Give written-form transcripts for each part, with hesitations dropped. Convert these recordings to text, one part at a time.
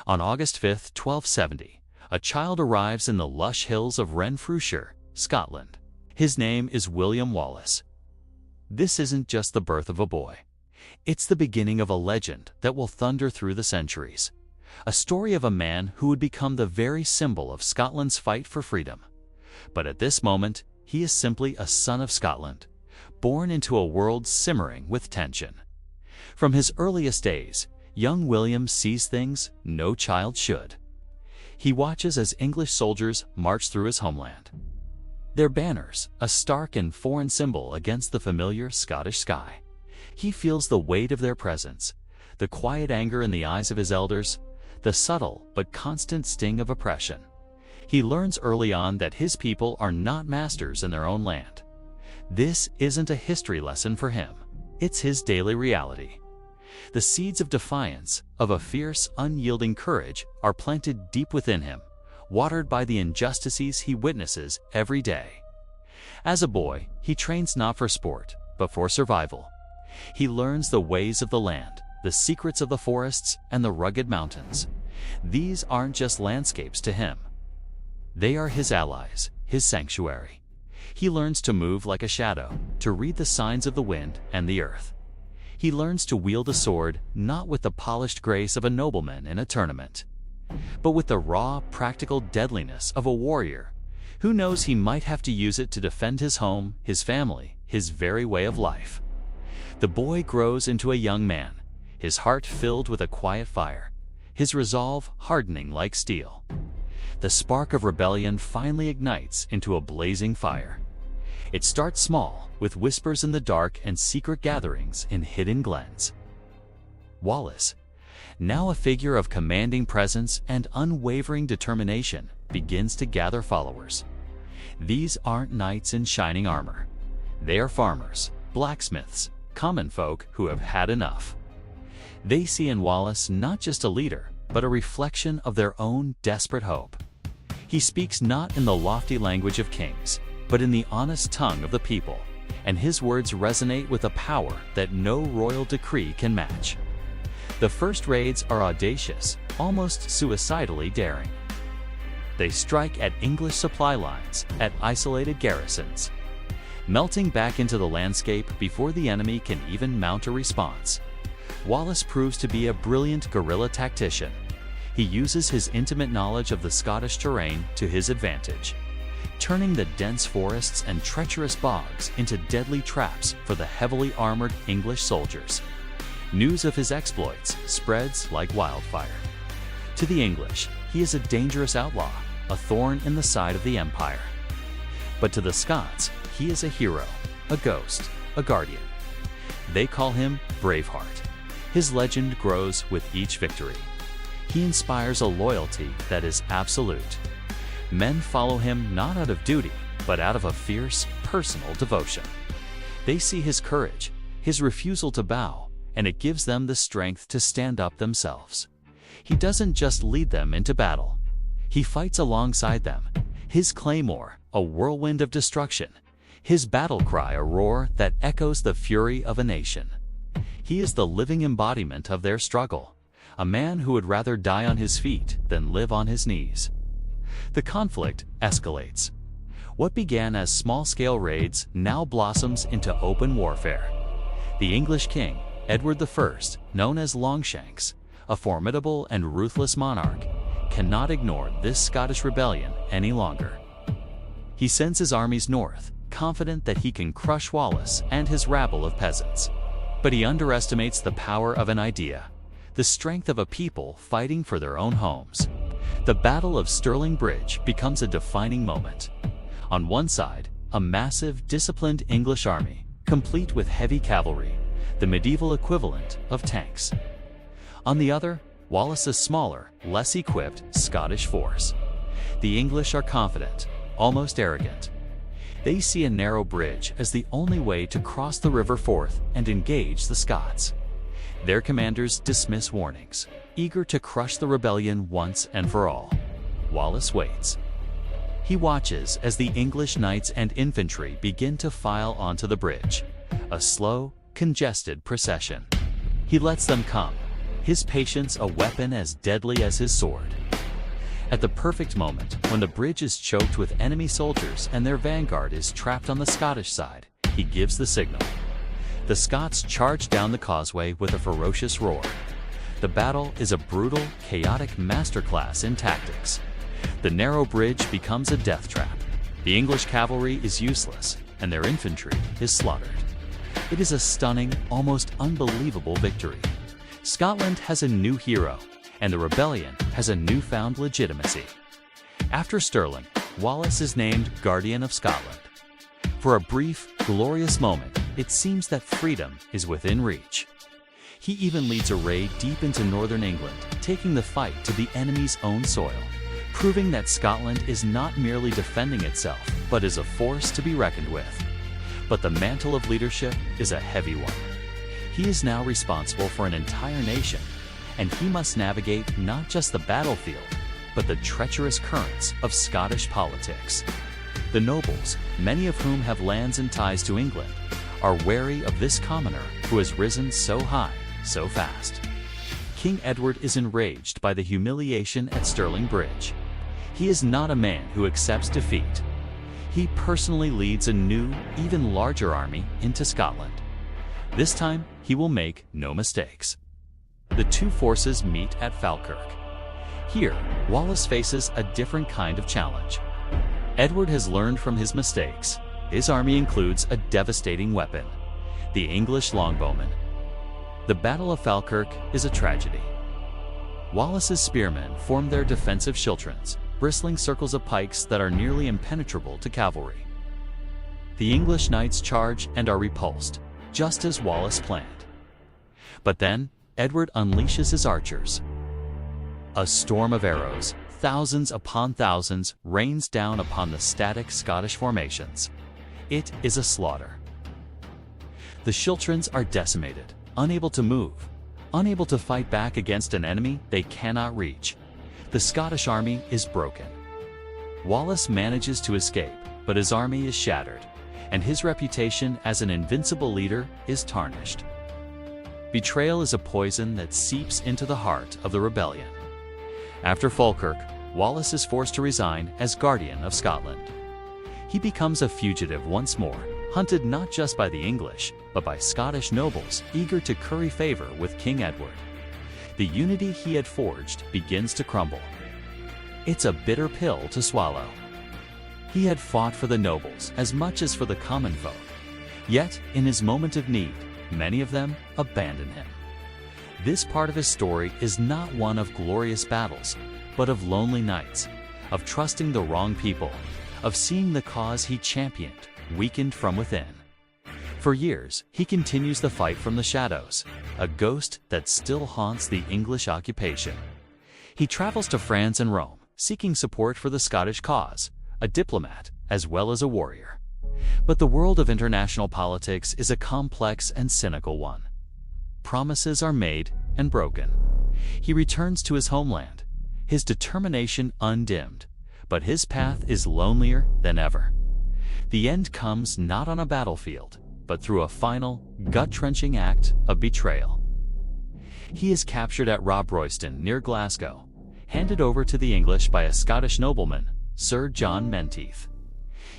On August 5, 1270, a child arrives in the lush hills of Renfrewshire, Scotland. His name is William Wallace. This isn't just the birth of a boy. It's the beginning of a legend that will thunder through the centuries. A story of a man who would become the very symbol of Scotland's fight for freedom. But at this moment, he is simply a son of Scotland, born into a world simmering with tension. From his earliest days, young William sees things no child should. He watches as English soldiers march through his homeland. Their banners, a stark and foreign symbol against the familiar Scottish sky. He feels the weight of their presence, the quiet anger in the eyes of his elders, the subtle but constant sting of oppression. He learns early on that his people are not masters in their own land. This isn't a history lesson for him. It's his daily reality. The seeds of defiance, of a fierce, unyielding courage, are planted deep within him, watered by the injustices he witnesses every day. As a boy, he trains not for sport, but for survival. He learns the ways of the land, the secrets of the forests, and the rugged mountains. These aren't just landscapes to him. They are his allies, his sanctuary. He learns to move like a shadow, to read the signs of the wind and the earth. He learns to wield a sword not with the polished grace of a nobleman in a tournament, but with the raw, practical deadliness of a warrior who knows he might have to use it to defend his home, his family, his very way of life. The boy grows into a young man, his heart filled with a quiet fire, his resolve hardening like steel. The spark of rebellion finally ignites into a blazing fire. It starts small, with whispers in the dark and secret gatherings in hidden glens. Wallace, now a figure of commanding presence and unwavering determination, begins to gather followers. These aren't knights in shining armor. They are farmers, blacksmiths, common folk who have had enough. They see in Wallace not just a leader, but a reflection of their own desperate hope. He speaks not in the lofty language of kings, but in the honest tongue of the people, and his words resonate with a power that no royal decree can match. The first raids are audacious, almost suicidally daring. They strike at English supply lines, at isolated garrisons, melting back into the landscape before the enemy can even mount a response. Wallace proves to be a brilliant guerrilla tactician. He uses his intimate knowledge of the Scottish terrain to his advantage, turning the dense forests and treacherous bogs into deadly traps for the heavily armored English soldiers. News of his exploits spreads like wildfire. To the English, he is a dangerous outlaw, a thorn in the side of the empire. But to the Scots, he is a hero, a ghost, a guardian. They call him Braveheart. His legend grows with each victory. He inspires a loyalty that is absolute. Men follow him not out of duty, but out of a fierce, personal devotion. They see his courage, his refusal to bow, and it gives them the strength to stand up themselves. He doesn't just lead them into battle. He fights alongside them, his claymore a whirlwind of destruction, his battle cry a roar that echoes the fury of a nation. He is the living embodiment of their struggle, a man who would rather die on his feet than live on his knees. The conflict escalates. What began as small-scale raids now blossoms into open warfare. The English king, Edward I, known as Longshanks, a formidable and ruthless monarch, cannot ignore this Scottish rebellion any longer. He sends his armies north, confident that he can crush Wallace and his rabble of peasants. But he underestimates the power of an idea, the strength of a people fighting for their own homes. The Battle of Stirling Bridge becomes a defining moment. On one side, a massive, disciplined English army, complete with heavy cavalry, the medieval equivalent of tanks. On the other, Wallace's smaller, less equipped Scottish force. The English are confident, almost arrogant. They see a narrow bridge as the only way to cross the River Forth and engage the Scots. Their commanders dismiss warnings, eager to crush the rebellion once and for all. Wallace waits. He watches as the English knights and infantry begin to file onto the bridge, a slow, congested procession. He lets them come, his patience a weapon as deadly as his sword. At the perfect moment, when the bridge is choked with enemy soldiers and their vanguard is trapped on the Scottish side, he gives the signal. The Scots charge down the causeway with a ferocious roar. The battle is a brutal, chaotic masterclass in tactics. The narrow bridge becomes a death trap. The English cavalry is useless, and their infantry is slaughtered. It is a stunning, almost unbelievable victory. Scotland has a new hero, and the rebellion has a newfound legitimacy. After Stirling, Wallace is named Guardian of Scotland. For a brief, glorious moment, it seems that freedom is within reach. He even leads a raid deep into northern England, taking the fight to the enemy's own soil, proving that Scotland is not merely defending itself, but is a force to be reckoned with. But the mantle of leadership is a heavy one. He is now responsible for an entire nation, and he must navigate not just the battlefield, but the treacherous currents of Scottish politics. The nobles, many of whom have lands and ties to England, are wary of this commoner who has risen so high, so fast. King Edward is enraged by the humiliation at Stirling Bridge. He is not a man who accepts defeat. He personally leads a new, even larger army into Scotland. This time, he will make no mistakes. The two forces meet at Falkirk. Here, Wallace faces a different kind of challenge. Edward has learned from his mistakes. His army includes a devastating weapon, the English longbowmen. The Battle of Falkirk is a tragedy. Wallace's spearmen form their defensive schiltrons, bristling circles of pikes that are nearly impenetrable to cavalry. The English knights charge and are repulsed, just as Wallace planned. But then, Edward unleashes his archers. A storm of arrows, thousands upon thousands, rains down upon the static Scottish formations. It is a slaughter. The schiltrons are decimated, unable to move, unable to fight back against an enemy they cannot reach. The Scottish army is broken. Wallace manages to escape, but his army is shattered, and his reputation as an invincible leader is tarnished. Betrayal is a poison that seeps into the heart of the rebellion. After Falkirk, Wallace is forced to resign as Guardian of Scotland. He becomes a fugitive once more, hunted not just by the English, but by Scottish nobles eager to curry favor with King Edward. The unity he had forged begins to crumble. It's a bitter pill to swallow. He had fought for the nobles as much as for the common folk. Yet, in his moment of need, many of them abandoned him. This part of his story is not one of glorious battles, but of lonely nights, of trusting the wrong people, of seeing the cause he championed weakened from within. For years, he continues the fight from the shadows, a ghost that still haunts the English occupation. He travels to France and Rome, seeking support for the Scottish cause, a diplomat as well as a warrior. But the world of international politics is a complex and cynical one. Promises are made and broken. He returns to his homeland, his determination undimmed, but his path is lonelier than ever. The end comes not on a battlefield, but through a final, gut-wrenching act of betrayal. He is captured at Robroyston near Glasgow, handed over to the English by a Scottish nobleman, Sir John Menteith.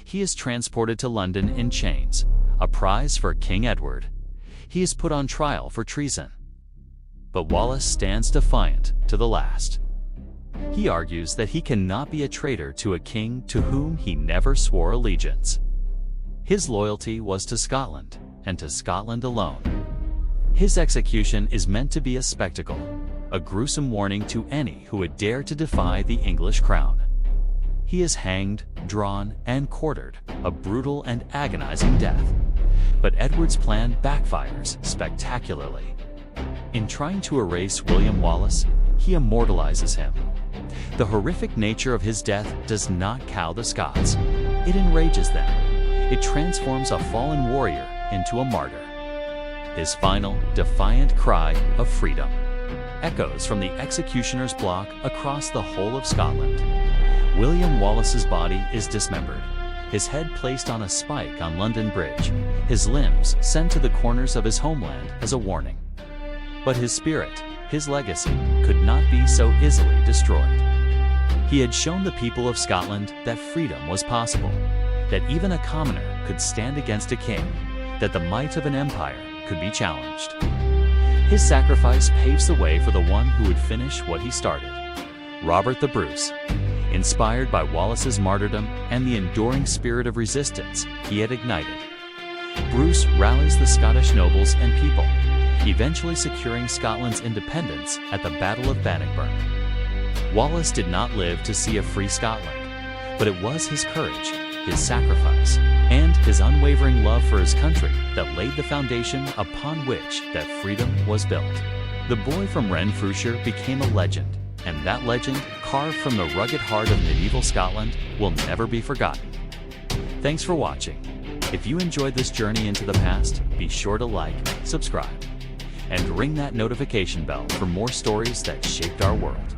He is transported to London in chains, a prize for King Edward. He is put on trial for treason. But Wallace stands defiant to the last. He argues that he cannot be a traitor to a king to whom he never swore allegiance. His loyalty was to Scotland, and to Scotland alone. His execution is meant to be a spectacle, a gruesome warning to any who would dare to defy the English crown. He is hanged, drawn, and quartered, a brutal and agonizing death. But Edward's plan backfires spectacularly. In trying to erase William Wallace, he immortalizes him. The horrific nature of his death does not cow the Scots. It enrages them. It transforms a fallen warrior into a martyr. His final, defiant cry of freedom echoes from the executioner's block across the whole of Scotland. William Wallace's body is dismembered, his head placed on a spike on London Bridge, his limbs sent to the corners of his homeland as a warning. But his spirit, his legacy could not be so easily destroyed. He had shown the people of Scotland that freedom was possible, that even a commoner could stand against a king, that the might of an empire could be challenged. His sacrifice paves the way for the one who would finish what he started, Robert the Bruce. Inspired by Wallace's martyrdom and the enduring spirit of resistance he had ignited, Bruce rallies the Scottish nobles and people, eventually securing Scotland's independence at the Battle of Bannockburn. Wallace did not live to see a free Scotland, but it was his courage, his sacrifice, and his unwavering love for his country that laid the foundation upon which that freedom was built. The boy from Renfrewshire became a legend, and that legend, carved from the rugged heart of medieval Scotland, will never be forgotten. Thanks for watching. If you enjoyed this journey into the past, be sure to like, subscribe, and ring that notification bell for more stories that shaped our world.